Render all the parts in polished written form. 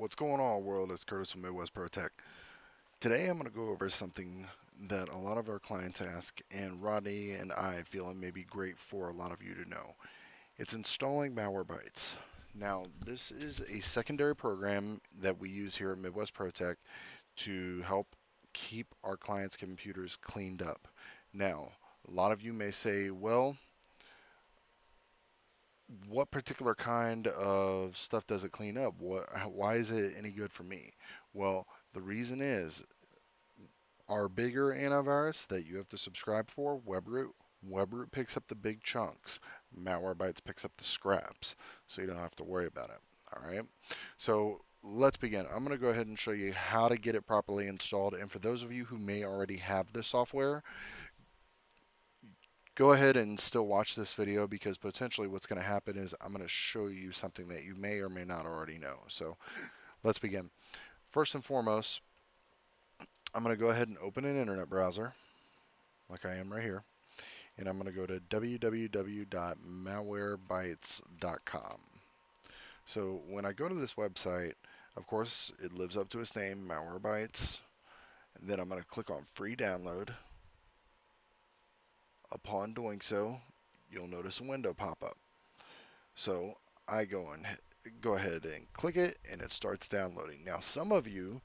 What's going on, world? It's Curtis from Midwest Pro Tech. Today I'm going to go over something that a lot of our clients ask, and Rodney and I feel it may be great for a lot of you to know. It's installing Malwarebytes. Now, this is a secondary program that we use here at Midwest Pro Tech to help keep our clients' computers cleaned up. Now, a lot of you may say, well, what particular kind of stuff does it clean up? Why is it any good for me? Well, the reason is our bigger antivirus that you have to subscribe for, WebRoot picks up the big chunks. Malwarebytes picks up the scraps, so you don't have to worry about it. All right. So let's begin. I'm going to go ahead and show you how to get it properly installed. And for those of you who may already have this software, go ahead and still watch this video because potentially what's going to happen is I'm going to show you something that you may or may not already know. So let's begin. First and foremost, I'm going to go ahead and open an internet browser like I am right here. And I'm going to go to www.malwarebytes.com. So when I go to this website, of course, it lives up to its name, Malwarebytes. And then I'm going to click on free download. Upon doing so, you'll notice a window pop up. So I go ahead and click it, and it starts downloading. Now, some of you,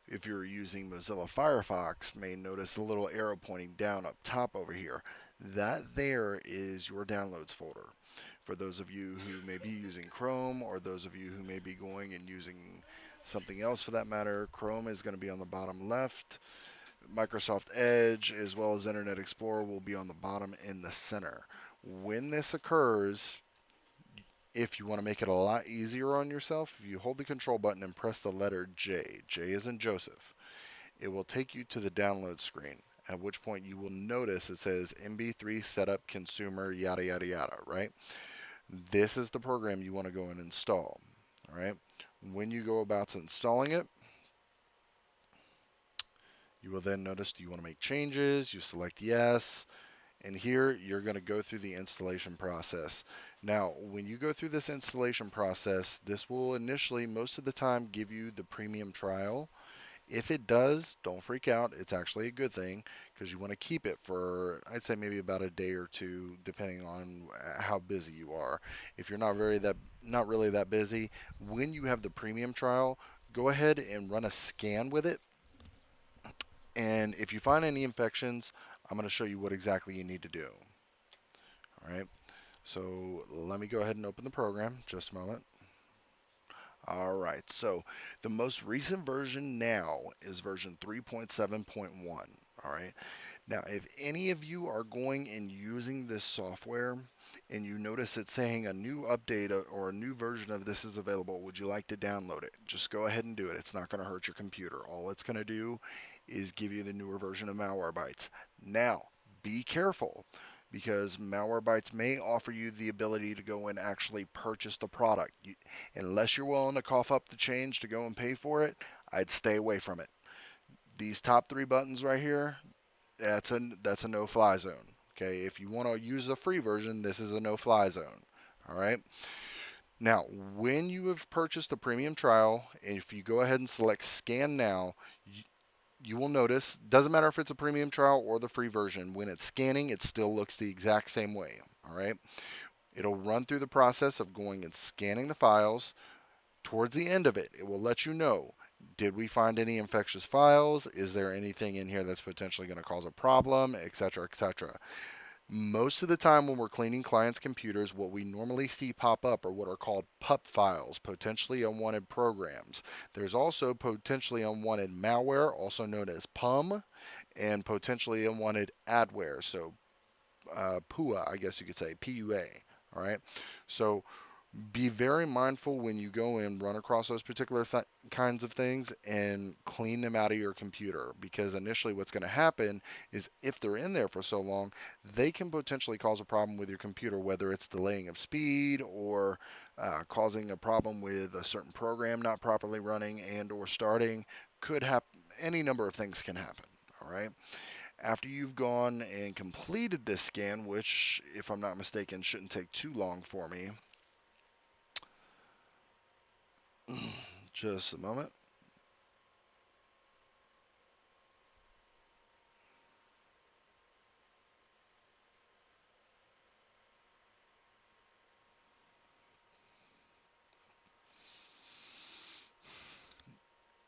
if you're using Mozilla Firefox, may notice a little arrow pointing down up top over here. That there is your downloads folder. For those of you who may be using Chrome, or those of you who may be going and using something else for that matter, Chrome is going to be on the bottom left. Microsoft Edge as well as Internet Explorer will be on the bottom in the center. When this occurs, if you want to make it a lot easier on yourself, if you hold the control button and press the letter J, J as in Joseph, it will take you to the download screen, at which point you will notice it says MB3 setup consumer yada yada yada, right? This is the program you want to go and install, all right? When you go about installing it, you will then notice, do you want to make changes? You select yes, and here you're going to go through the installation process. Now, when you go through this installation process, this will initially, most of the time, give you the premium trial. If it does, don't freak out. It's actually a good thing because you want to keep it for, I'd say maybe about a day or two, depending on how busy you are. If you're not really that busy, when you have the premium trial, go ahead and run a scan with it. And if you find any infections, I'm going to show you what exactly you need to do. All right. So let me go ahead and open the program. Just a moment. All right. So the most recent version now is version 3.7.1. All right. Now, if any of you are going and using this software and you notice it saying a new update or a new version of this is available, would you like to download it? Just go ahead and do it. It's not going to hurt your computer. All it's going to do is give you the newer version of Malwarebytes. Now, be careful because Malwarebytes may offer you the ability to go and actually purchase the product. Unless you're willing to cough up the change to go and pay for it, I'd stay away from it. These top three buttons right here, that's a no-fly zone. Okay, if you want to use a free version, this is a no-fly zone. All right. Now, when you have purchased the premium trial, if you go ahead and select Scan Now, you will notice, doesn't matter if it's a premium trial or the free version, when it's scanning, it still looks the exact same way. All right. It'll run through the process of going and scanning the files. Towards the end of it, it will let you know, did we find any infectious files? Is there anything in here that's potentially going to cause a problem, etc., etc. Most of the time when we're cleaning clients' computers, what we normally see pop up are what are called PUP files, potentially unwanted programs. There's also potentially unwanted malware, also known as PUM, and potentially unwanted adware, so PUA, I guess you could say, PUA. All right, so be very mindful when you go and run across those particular kinds of things and clean them out of your computer, because initially what's going to happen is if they're in there for so long, they can potentially cause a problem with your computer, whether it's delaying of speed or causing a problem with a certain program not properly running and or starting. Could happen. Any number of things can happen. All right. After you've gone and completed this scan, which, if I'm not mistaken, shouldn't take too long for me, Just a moment.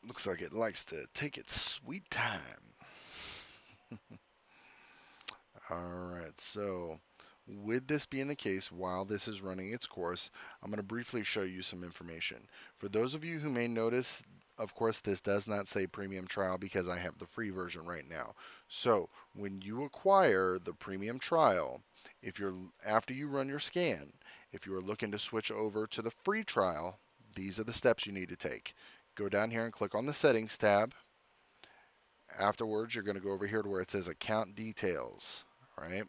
Looks like it likes to take its sweet time. Alright, so with this being the case, while this is running its course, I'm going to briefly show you some information. For those of you who may notice, of course, this does not say premium trial because I have the free version right now. So when you acquire the premium trial, if you're after you run your scan, if you are looking to switch over to the free trial, these are the steps you need to take. Go down here and click on the settings tab. Afterwards, you're going to go over here to where it says account details. All right.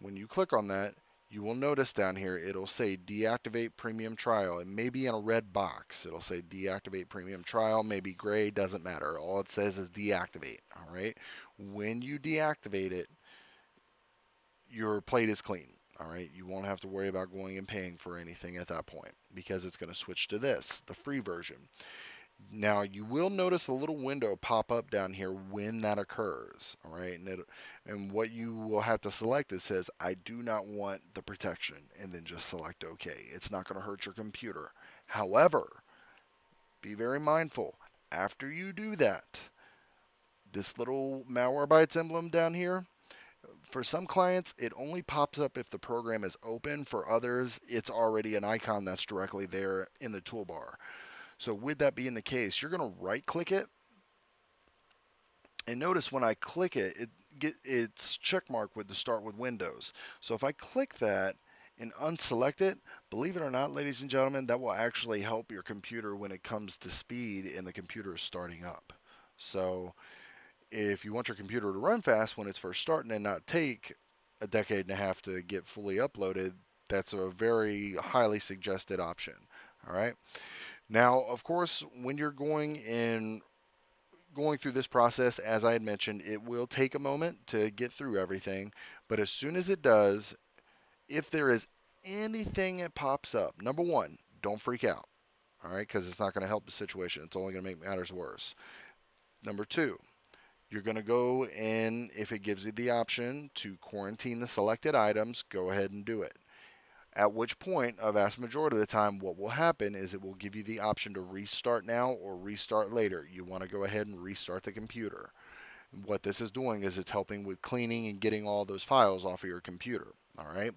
When you click on that, you will notice down here it'll say deactivate premium trial. It may be in a red box. It'll say deactivate premium trial, maybe gray, doesn't matter. All it says is deactivate. All right. When you deactivate it, your plate is clean. All right. You won't have to worry about going and paying for anything at that point because it's going to switch to this, the free version. Now you will notice a little window pop up down here when that occurs, all right? And what you will have to select, it says, I do not want the protection, and then just select OK. It's not going to hurt your computer. However, be very mindful. After you do that, this little Malwarebytes emblem down here, for some clients, it only pops up if the program is open. For others, it's already an icon that's directly there in the toolbar. So with that being the case, you're going to right click it, and notice when I click it, it's checkmarked with the start with Windows. So if I click that and unselect it, believe it or not, ladies and gentlemen, that will actually help your computer when it comes to speed and the computer is starting up. So if you want your computer to run fast when it's first starting and not take a decade and a half to get fully uploaded, that's a very highly suggested option. All right. Now, of course, when you're going through this process, as I had mentioned, it will take a moment to get through everything. But as soon as it does, if there is anything that pops up, number one, don't freak out. All right, because it's not going to help the situation. It's only going to make matters worse. Number two, you're going to go in, if it gives you the option to quarantine the selected items, go ahead and do it. At which point, a vast majority of the time, what will happen is it will give you the option to restart now or restart later. You want to go ahead and restart the computer. What this is doing is it's helping with cleaning and getting all those files off of your computer. All right.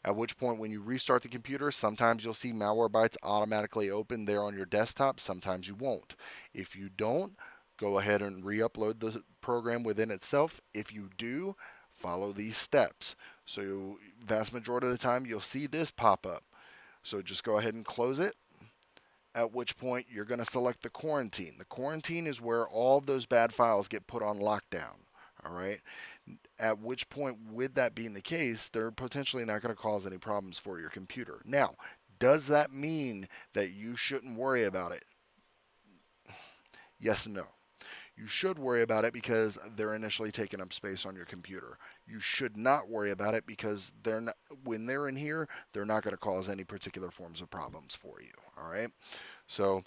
At which point, when you restart the computer, sometimes you'll see Malwarebytes automatically open there on your desktop. Sometimes you won't. If you don't, go ahead and re-upload the program within itself. If you do, follow these steps. So vast majority of the time, you'll see this pop up. So just go ahead and close it, at which point you're going to select the quarantine. The quarantine is where all of those bad files get put on lockdown. All right. At which point, with that being the case, they're potentially not going to cause any problems for your computer. Now, does that mean that you shouldn't worry about it? Yes and no. You should worry about it because they're initially taking up space on your computer. You should not worry about it because they're not, when they're in here, they're not going to cause any particular forms of problems for you. All right. So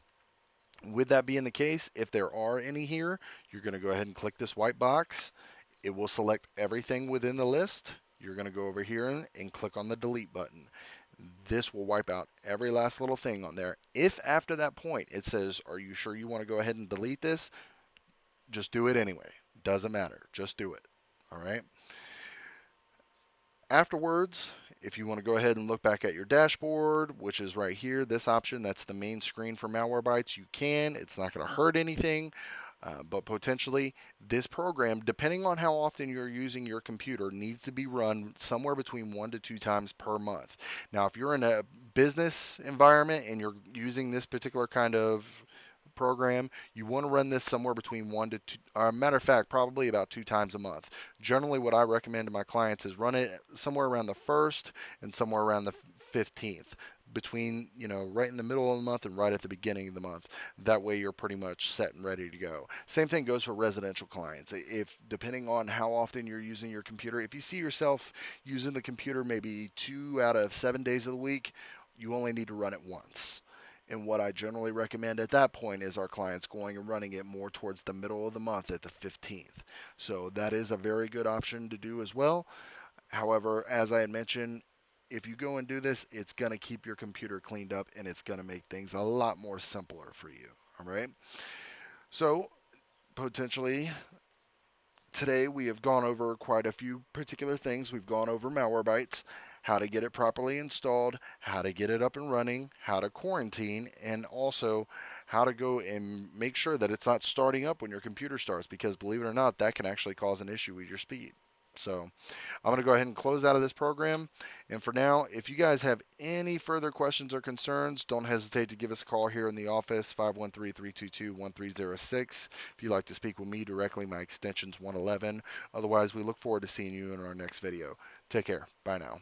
with that being the case, if there are any here, you're going to go ahead and click this white box. It will select everything within the list. You're going to go over here and click on the delete button. This will wipe out every last little thing on there. If after that point it says, are you sure you want to go ahead and delete this? Just do it anyway. Doesn't matter. Just do it. All right. Afterwards, if you want to go ahead and look back at your dashboard, which is right here, this option, that's the main screen for Malwarebytes, you can. It's not going to hurt anything, but potentially this program, depending on how often you're using your computer, needs to be run somewhere between 1 to 2 times per month. Now, if you're in a business environment and you're using this particular kind of program, you want to run this somewhere between 1 to 2, matter of fact, probably about 2 times a month. Generally, what I recommend to my clients is run it somewhere around the 1st and somewhere around the 15th, between, right in the middle of the month and right at the beginning of the month. That way you're pretty much set and ready to go. Same thing goes for residential clients. If depending on how often you're using your computer, if you see yourself using the computer maybe 2 out of 7 days of the week, you only need to run it once. And what I generally recommend at that point is our clients going and running it more towards the middle of the month at the 15th. So that is a very good option to do as well. However, as I had mentioned, if you go and do this, it's going to keep your computer cleaned up and it's going to make things a lot more simpler for you. All right. So potentially today we have gone over quite a few particular things. We've gone over Malwarebytes, how to get it properly installed, how to get it up and running, how to quarantine, and also how to go and make sure that it's not starting up when your computer starts, because believe it or not, that can actually cause an issue with your speed. So I'm going to go ahead and close out of this program. And for now, if you guys have any further questions or concerns, don't hesitate to give us a call here in the office, 513-322-1306. If you'd like to speak with me directly, my extension's 111. Otherwise, we look forward to seeing you in our next video. Take care. Bye now.